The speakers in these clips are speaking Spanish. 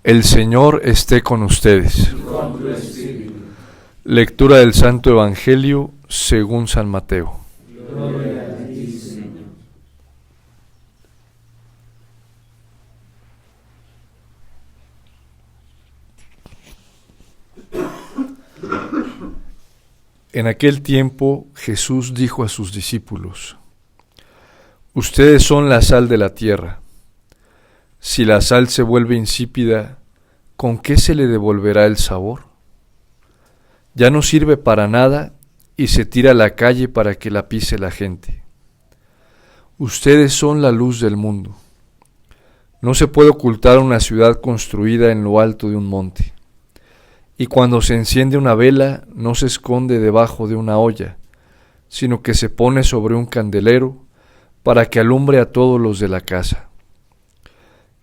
El Señor esté con ustedes. Y con tu espíritu. Lectura del Santo Evangelio según San Mateo. Gloria a ti, Señor. En aquel tiempo Jesús dijo a sus discípulos: Ustedes son la sal de la tierra. Si la sal se vuelve insípida, ¿con qué se le devolverá el sabor? Ya no sirve para nada y se tira a la calle para que la pise la gente. Ustedes son la luz del mundo. No se puede ocultar una ciudad construida en lo alto de un monte. Y cuando se enciende una vela, no se esconde debajo de una olla, sino que se pone sobre un candelero para que alumbre a todos los de la casa.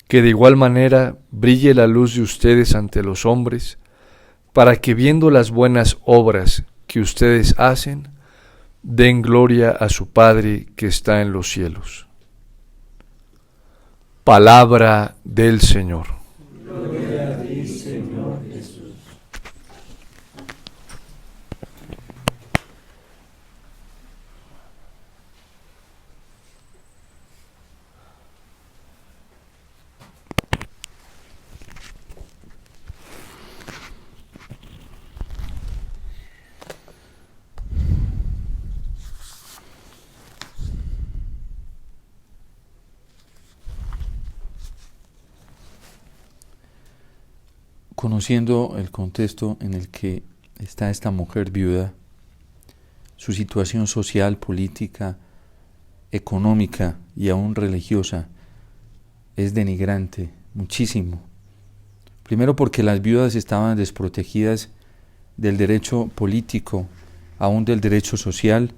Que de igual manera brille la luz de ustedes ante los hombres, para que viendo las buenas obras que ustedes hacen, den gloria a su Padre que está en los cielos. Palabra del Señor. Gloria a ti, Señor Jesús. Conociendo el contexto en el que está esta mujer viuda, su situación social, política, económica y aún religiosa es denigrante, muchísimo. Primero porque las viudas estaban desprotegidas del derecho político, aún del derecho social,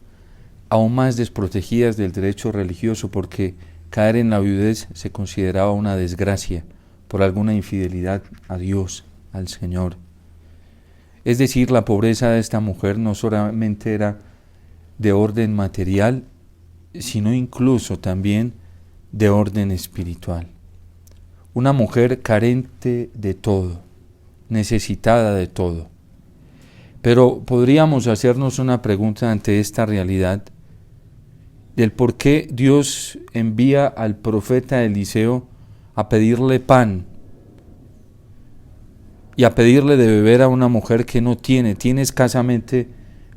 aún más desprotegidas del derecho religioso, porque caer en la viudez se consideraba una desgracia por alguna infidelidad a Dios, al Señor. Es decir, la pobreza de esta mujer no solamente era de orden material, sino incluso también de orden espiritual. Una mujer carente de todo, necesitada de todo. Pero podríamos hacernos una pregunta ante esta realidad del por qué Dios envía al profeta Eliseo a pedirle pan y a pedirle de beber a una mujer que no tiene escasamente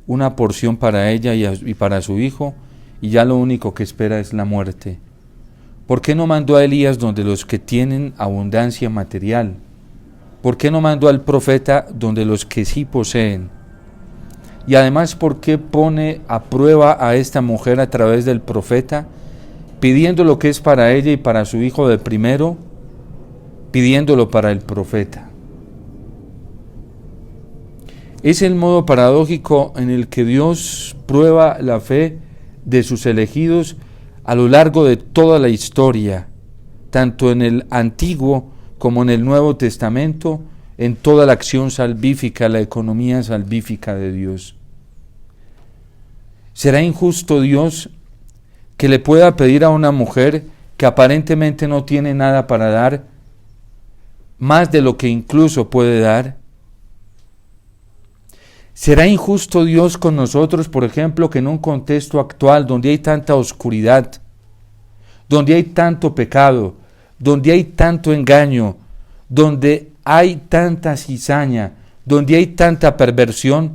una porción para ella y para su hijo, y ya lo único que espera es la muerte. ¿Por qué no mandó a Elías donde los que tienen abundancia material? ¿Por qué no mandó al profeta donde los que sí poseen? Y además, ¿por qué pone a prueba a esta mujer a través del profeta, pidiendo lo que es para ella y para su hijo de primero, pidiéndolo para el profeta? Es el modo paradójico en el que Dios prueba la fe de sus elegidos a lo largo de toda la historia, tanto en el Antiguo como en el Nuevo Testamento, en toda la acción salvífica, la economía salvífica de Dios. ¿Será injusto Dios que le pueda pedir a una mujer que aparentemente no tiene nada para dar, más de lo que incluso puede dar? ¿Será injusto Dios con nosotros, por ejemplo, que en un contexto actual donde hay tanta oscuridad, donde hay tanto pecado, donde hay tanto engaño, donde hay tanta cizaña, donde hay tanta perversión,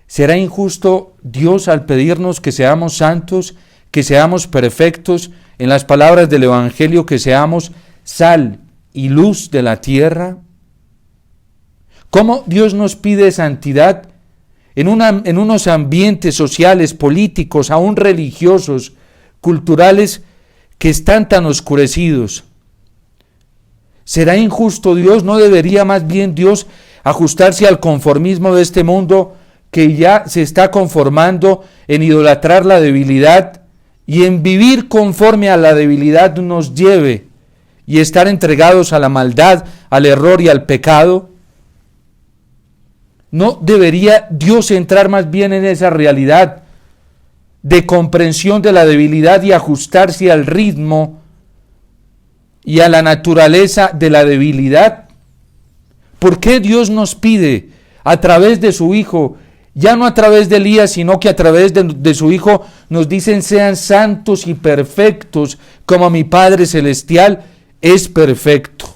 será injusto Dios al pedirnos que seamos santos, que seamos perfectos, en las palabras del Evangelio, que seamos sal y luz de la tierra? ¿Cómo Dios nos pide santidad en unos ambientes sociales, políticos, aún religiosos, culturales, que están tan oscurecidos? ¿Será injusto Dios? ¿No debería más bien Dios ajustarse al conformismo de este mundo que ya se está conformando en idolatrar la debilidad y en vivir conforme a la debilidad nos lleve y estar entregados a la maldad, al error y al pecado? ¿No debería Dios entrar más bien en esa realidad de comprensión de la debilidad y ajustarse al ritmo y a la naturaleza de la debilidad? ¿Por qué Dios nos pide a través de su Hijo, ya no a través de Elías, sino que a través de su Hijo, nos dicen sean santos y perfectos como mi Padre Celestial es perfecto?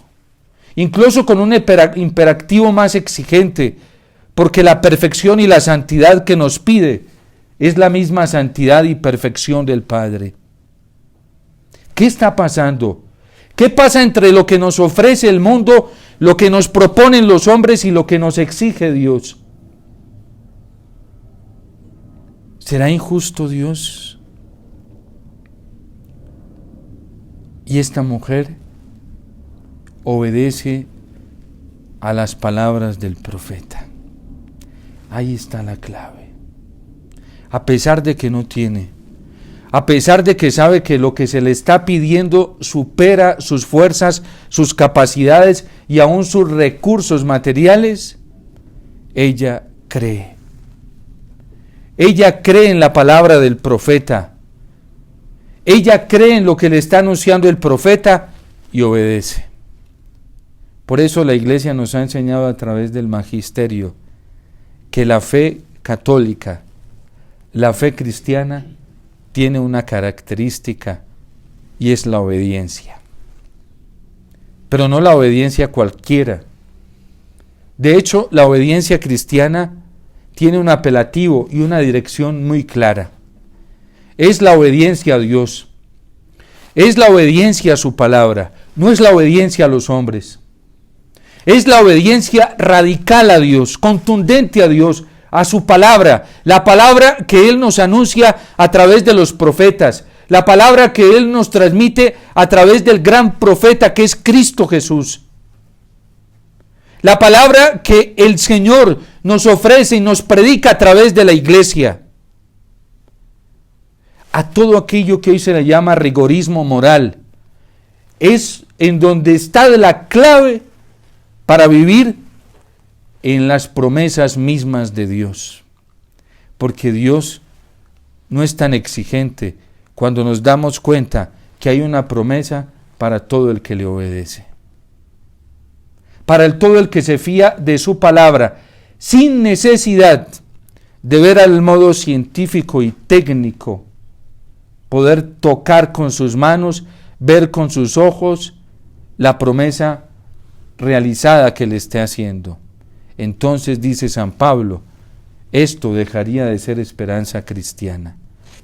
Incluso con un imperativo más exigente, porque la perfección y la santidad que nos pide es la misma santidad y perfección del Padre. ¿Qué está pasando? ¿Qué pasa entre lo que nos ofrece el mundo, lo que nos proponen los hombres y lo que nos exige Dios? ¿Será injusto Dios? Y esta mujer obedece a las palabras del profeta. Ahí está la clave. A pesar de que no tiene, a pesar de que sabe que lo que se le está pidiendo supera sus fuerzas, sus capacidades y aún sus recursos materiales, ella cree. Ella cree en la palabra del profeta. Ella cree en lo que le está anunciando el profeta y obedece. Por eso la Iglesia nos ha enseñado a través del magisterio que la fe católica, la fe cristiana, tiene una característica y es la obediencia. Pero no la obediencia cualquiera. De hecho, la obediencia cristiana tiene un apelativo y una dirección muy clara. Es la obediencia a Dios. Es la obediencia a su palabra. No es la obediencia a los hombres. Es la obediencia radical a Dios, contundente a Dios, a su palabra, la palabra que Él nos anuncia a través de los profetas, la palabra que Él nos transmite a través del gran profeta que es Cristo Jesús. La palabra que el Señor nos ofrece y nos predica a través de la iglesia. A todo aquello que hoy se le llama rigorismo moral, es en donde está la clave para vivir en las promesas mismas de Dios. Porque Dios no es tan exigente cuando nos damos cuenta que hay una promesa para todo el que le obedece. Para todo el que se fía de su palabra, sin necesidad de ver al modo científico y técnico, poder tocar con sus manos, ver con sus ojos la promesa realizada que le esté haciendo. Entonces dice San Pablo, esto dejaría de ser esperanza cristiana,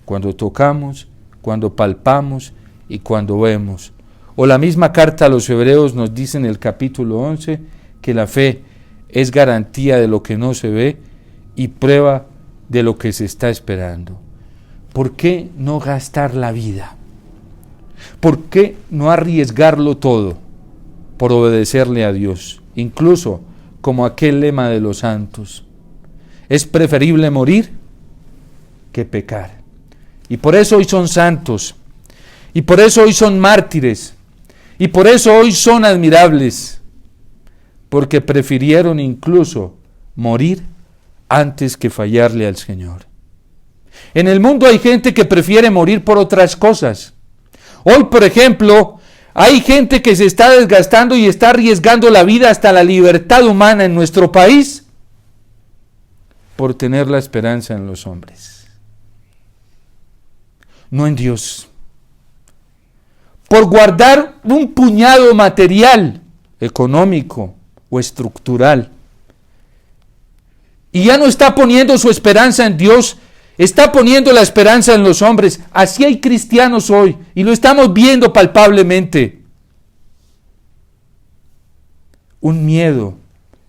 cuando tocamos, cuando palpamos y cuando vemos. O la misma carta a los Hebreos nos dice en el capítulo 11 que la fe es garantía de lo que no se ve y prueba de lo que se está esperando. ¿Por qué no gastar la vida? ¿Por qué no arriesgarlo todo por obedecerle a Dios? Incluso como aquel lema de los santos, es preferible morir que pecar. Y por eso hoy son santos, y por eso hoy son mártires, y por eso hoy son admirables, porque prefirieron incluso morir antes que fallarle al Señor. En el mundo hay gente que prefiere morir por otras cosas. Hoy, por ejemplo, hay gente que se está desgastando y está arriesgando la vida hasta la libertad humana en nuestro país por tener la esperanza en los hombres, no en Dios. Por guardar un puñado material, económico o estructural. Y ya no está poniendo su esperanza en Dios, está poniendo la esperanza en los hombres. Así hay cristianos hoy, y lo estamos viendo palpablemente. Un miedo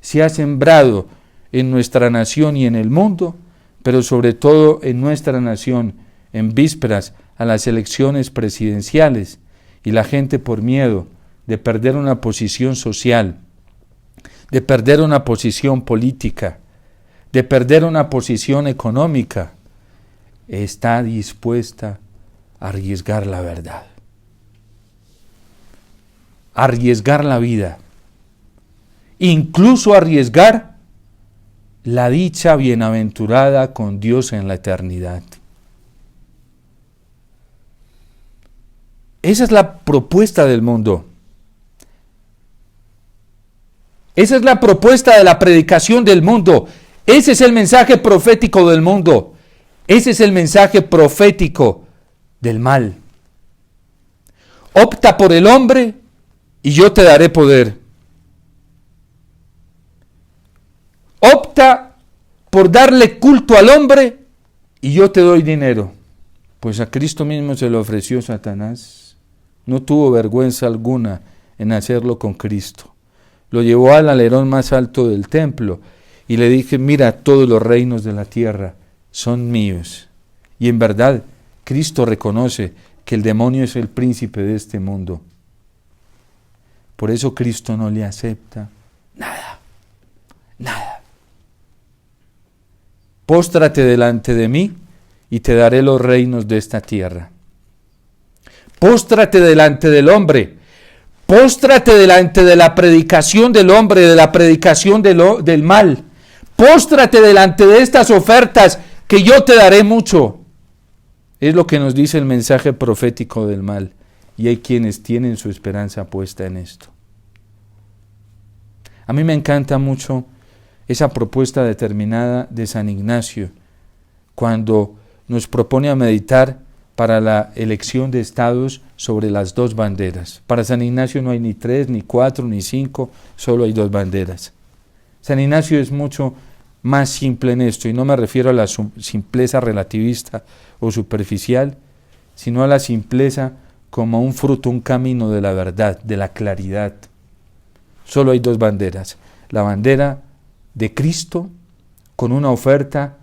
se ha sembrado en nuestra nación y en el mundo, pero sobre todo en nuestra nación, en vísperas a las elecciones presidenciales, y la gente por miedo de perder una posición social, de perder una posición política, de perder una posición económica, está dispuesta a arriesgar la verdad, a arriesgar la vida, incluso a arriesgar la dicha bienaventurada con Dios en la eternidad. Esa es la propuesta del mundo. Esa es la propuesta de la predicación del mundo. Ese es el mensaje profético del mundo. Ese es el mensaje profético del mal. Opta por el hombre y yo te daré poder. Opta por darle culto al hombre y yo te doy dinero. Pues a Cristo mismo se le ofreció Satanás. No tuvo vergüenza alguna en hacerlo con Cristo. Lo llevó al alerón más alto del templo y le dije, mira, todos los reinos de la tierra son míos. Y en verdad, Cristo reconoce que el demonio es el príncipe de este mundo. Por eso Cristo no le acepta nada. Póstrate delante de mí y te daré los reinos de esta tierra. Póstrate delante del hombre. Póstrate delante de la predicación del hombre, de la predicación del mal. Póstrate delante de estas ofertas que yo te daré mucho. Es lo que nos dice el mensaje profético del mal. Y hay quienes tienen su esperanza puesta en esto. A mí me encanta mucho esa propuesta determinada de San Ignacio, cuando nos propone a meditar para la elección de estados sobre las dos banderas. Para San Ignacio no hay ni 3, ni 4, ni 5, solo hay 2 banderas. San Ignacio es mucho más simple en esto, y no me refiero a la simpleza relativista o superficial, sino a la simpleza como un fruto, un camino de la verdad, de la claridad. Solo hay 2 banderas, la bandera de Cristo, con una oferta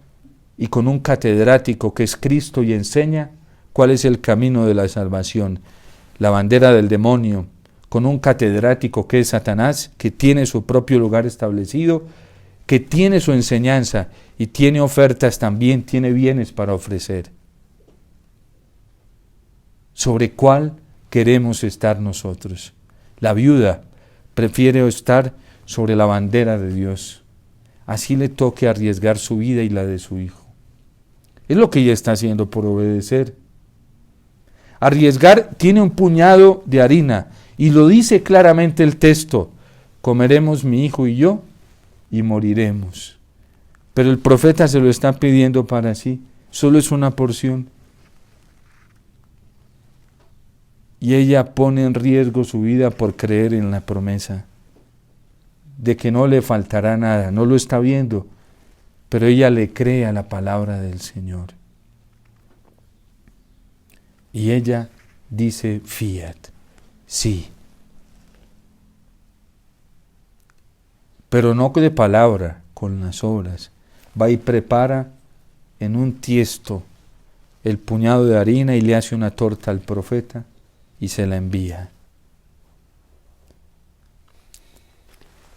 y con un catedrático que es Cristo y enseña cuál es el camino de la salvación. La bandera del demonio, con un catedrático que es Satanás, que tiene su propio lugar establecido, que tiene su enseñanza y tiene ofertas también, tiene bienes para ofrecer. ¿Sobre cuál queremos estar nosotros? La viuda prefiere estar sobre la bandera de Dios. Así le toque arriesgar su vida y la de su hijo. Es lo que ella está haciendo por obedecer. Arriesgar tiene un puñado de harina y lo dice claramente el texto. Comeremos mi hijo y yo y moriremos. Pero el profeta se lo está pidiendo para sí. Solo es una porción. Y ella pone en riesgo su vida por creer en la promesa de que no le faltará nada. No lo está viendo, pero ella le cree a la palabra del Señor. Y ella dice, fiat, sí. Pero no de palabra, con las obras. Va y prepara en un tiesto el puñado de harina y le hace una torta al profeta y se la envía.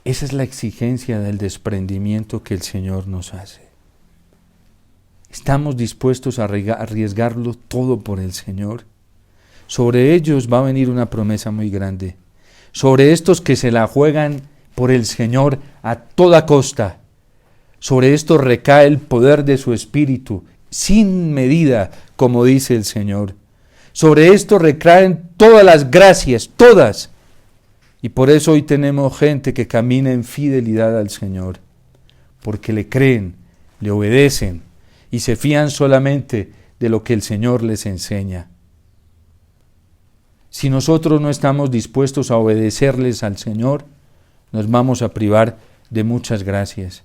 Esa es la exigencia del desprendimiento que el Señor nos hace. Estamos dispuestos a arriesgarlo todo por el Señor. Sobre ellos va a venir una promesa muy grande. Sobre estos que se la juegan por el Señor a toda costa. Sobre estos recae el poder de su Espíritu, sin medida, como dice el Señor. Sobre esto recaen todas las gracias, todas. Y por eso hoy tenemos gente que camina en fidelidad al Señor, porque le creen, le obedecen y se fían solamente de lo que el Señor les enseña. Si nosotros no estamos dispuestos a obedecerles al Señor, nos vamos a privar de muchas gracias.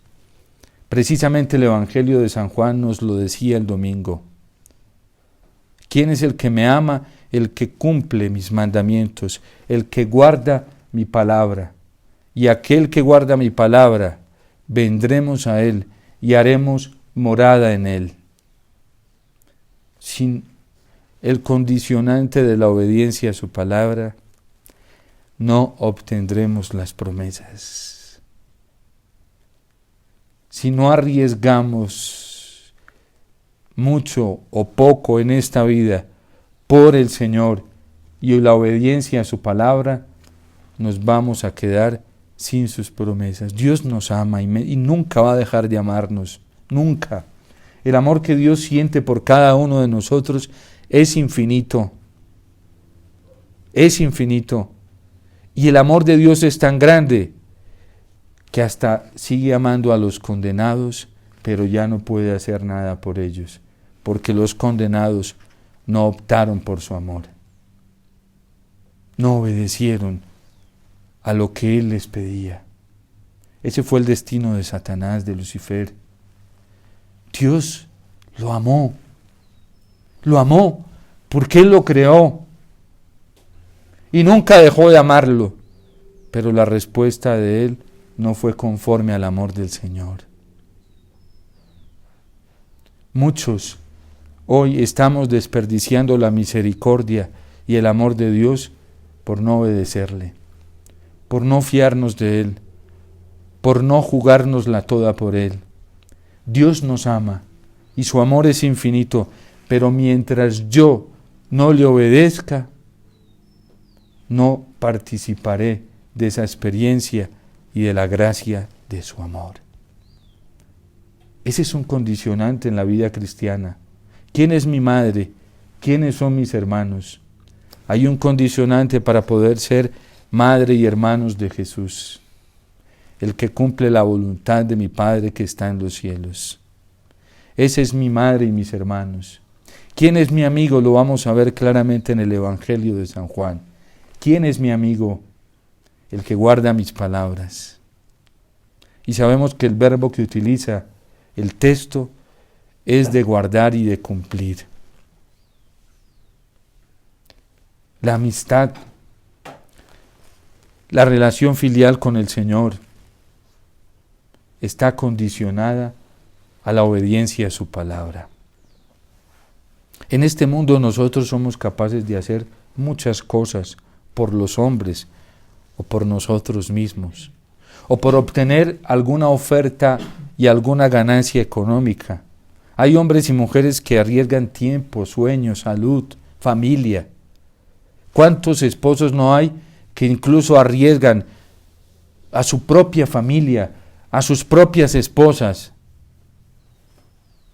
Precisamente el Evangelio de San Juan nos lo decía el domingo. ¿Quién es el que me ama? El que cumple mis mandamientos, el que guarda mi palabra. Y aquel que guarda mi palabra, vendremos a él y haremos morada en él. Sin el condicionante de la obediencia a su palabra, no obtendremos las promesas. Si no arriesgamos mucho o poco en esta vida por el Señor y la obediencia a su palabra, nos vamos a quedar sin sus promesas. Dios nos ama y nunca va a dejar de amarnos, nunca. El amor que Dios siente por cada uno de nosotros es infinito. Es infinito. Y el amor de Dios es tan grande que hasta sigue amando a los condenados, pero ya no puede hacer nada por ellos, porque los condenados no optaron por su amor. No obedecieron a lo que Él les pedía. Ese fue el destino de Satanás, de Lucifer. Dios lo amó porque Él lo creó y nunca dejó de amarlo, pero la respuesta de Él no fue conforme al amor del Señor. Muchos hoy estamos desperdiciando la misericordia y el amor de Dios por no obedecerle, por no fiarnos de Él, por no jugárnosla toda por Él. Dios nos ama y su amor es infinito, pero mientras yo no le obedezca, no participaré de esa experiencia y de la gracia de su amor. Ese es un condicionante en la vida cristiana. ¿Quién es mi madre? ¿Quiénes son mis hermanos? Hay un condicionante para poder ser madre y hermanos de Jesús: el que cumple la voluntad de mi Padre que está en los cielos. Ese es mi madre y mis hermanos. ¿Quién es mi amigo? Lo vamos a ver claramente en el Evangelio de San Juan. ¿Quién es mi amigo? El que guarda mis palabras. Y sabemos que el verbo que utiliza el texto es de guardar y de cumplir. La amistad, la relación filial con el Señor está condicionada a la obediencia a su palabra. En este mundo nosotros somos capaces de hacer muchas cosas por los hombres o por nosotros mismos, o por obtener alguna oferta y alguna ganancia económica. Hay hombres y mujeres que arriesgan tiempo, sueños, salud, familia. ¿Cuántos esposos no hay que incluso arriesgan a su propia familia, a sus propias esposas,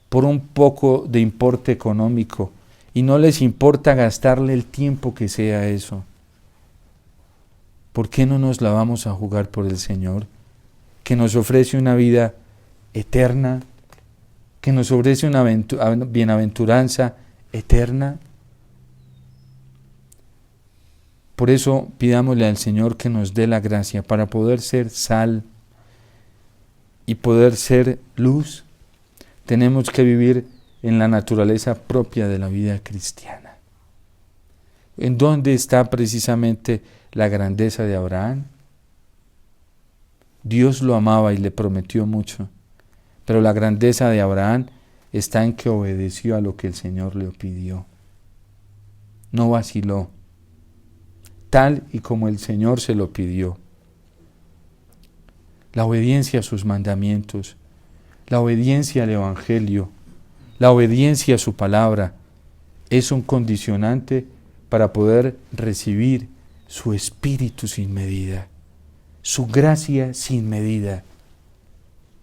por un poco de importe económico, y no les importa gastarle el tiempo que sea eso? ¿Por qué no nos la vamos a jugar por el Señor, que nos ofrece una vida eterna, que nos ofrece una bienaventuranza eterna? Por eso pidámosle al Señor que nos dé la gracia para poder ser sal y poder ser luz. Tenemos que vivir en la naturaleza propia de la vida cristiana. ¿En dónde está precisamente la grandeza de Abraham? Dios lo amaba y le prometió mucho, pero la grandeza de Abraham está en que obedeció a lo que el Señor le pidió. No vaciló, tal y como el Señor se lo pidió. La obediencia a sus mandamientos, la obediencia al Evangelio, la obediencia a su palabra es un condicionante para poder recibir su Espíritu sin medida, su gracia sin medida,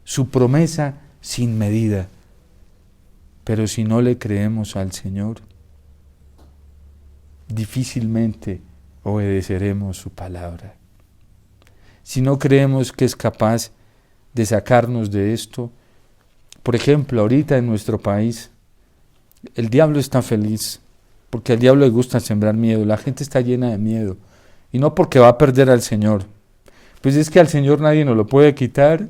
su promesa sin medida. Pero si no le creemos al Señor, difícilmente obedeceremos su palabra. Si no creemos que es capaz de sacarnos de esto, por ejemplo, ahorita en nuestro país, el diablo está feliz, porque al diablo le gusta sembrar miedo, la gente está llena de miedo, y no porque va a perder al Señor. Pues es que al Señor nadie nos lo puede quitar,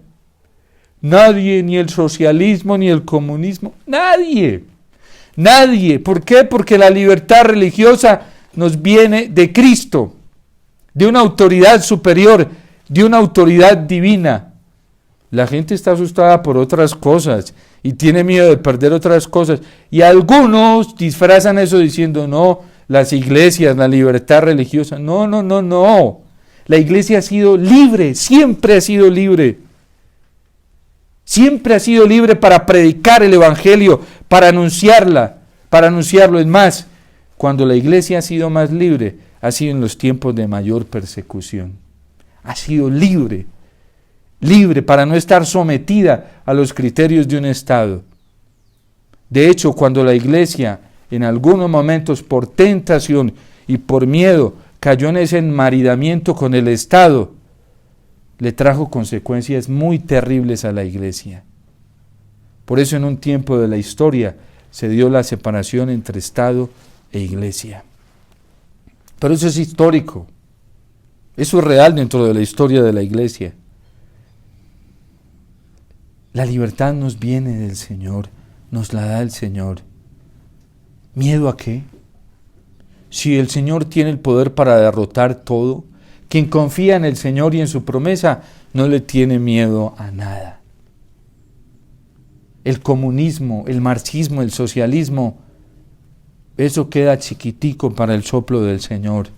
nadie, ni el socialismo, ni el comunismo, nadie. ¿Por qué? Porque la libertad religiosa nos viene de Cristo, de una autoridad superior, de una autoridad divina. La gente está asustada por otras cosas y tiene miedo de perder otras cosas. Y algunos disfrazan eso diciendo, no, las iglesias, la libertad religiosa. No. La iglesia ha sido libre, siempre ha sido libre. Siempre ha sido libre para predicar el Evangelio, para anunciarlo. Es más, cuando la iglesia ha sido más libre, ha sido en los tiempos de mayor persecución. Ha sido libre para no estar sometida a los criterios de un Estado. De hecho, cuando la iglesia, en algunos momentos por tentación y por miedo, cayó en ese enmaridamiento con el Estado, le trajo consecuencias muy terribles a la iglesia. Por eso en un tiempo de la historia se dio la separación entre Estado e iglesia. Pero eso es histórico. Eso es real dentro de la historia de la iglesia. La libertad nos viene del Señor, nos la da el Señor. ¿Miedo a qué? Si el Señor tiene el poder para derrotar todo, quien confía en el Señor y en su promesa no le tiene miedo a nada. El comunismo, el marxismo, el socialismo, eso queda chiquitico para el soplo del Señor.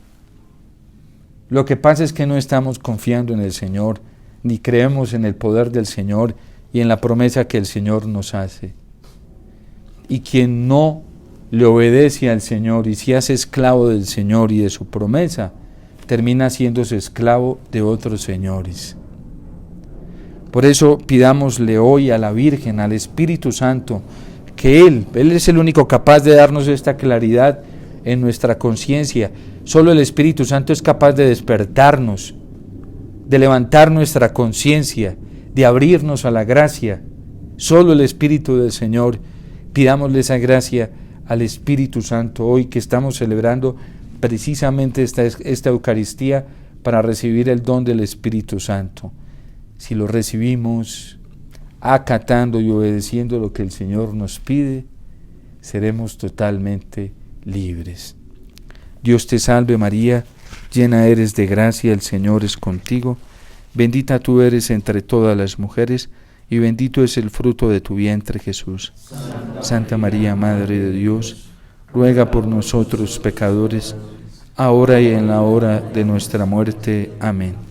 Lo que pasa es que no estamos confiando en el Señor, ni creemos en el poder del Señor y en la promesa que el Señor nos hace. Y quien no le obedece al Señor y se hace esclavo del Señor y de su promesa, termina haciéndose esclavo de otros señores. Por eso pidámosle hoy a la Virgen, al Espíritu Santo, que Él es el único capaz de darnos esta claridad en nuestra conciencia. Solo el Espíritu Santo es capaz de despertarnos, de levantar nuestra conciencia, de abrirnos a la gracia. Solo el Espíritu del Señor. Pidámosle esa gracia al Espíritu Santo hoy que estamos celebrando precisamente esta Eucaristía para recibir el don del Espíritu Santo. Si lo recibimos acatando y obedeciendo lo que el Señor nos pide, seremos totalmente libres. Dios te salve María, llena eres de gracia, el Señor es contigo, bendita tú eres entre todas las mujeres, y bendito es el fruto de tu vientre Jesús. Santa María, Madre de Dios, ruega por nosotros pecadores, ahora y en la hora de nuestra muerte. Amén.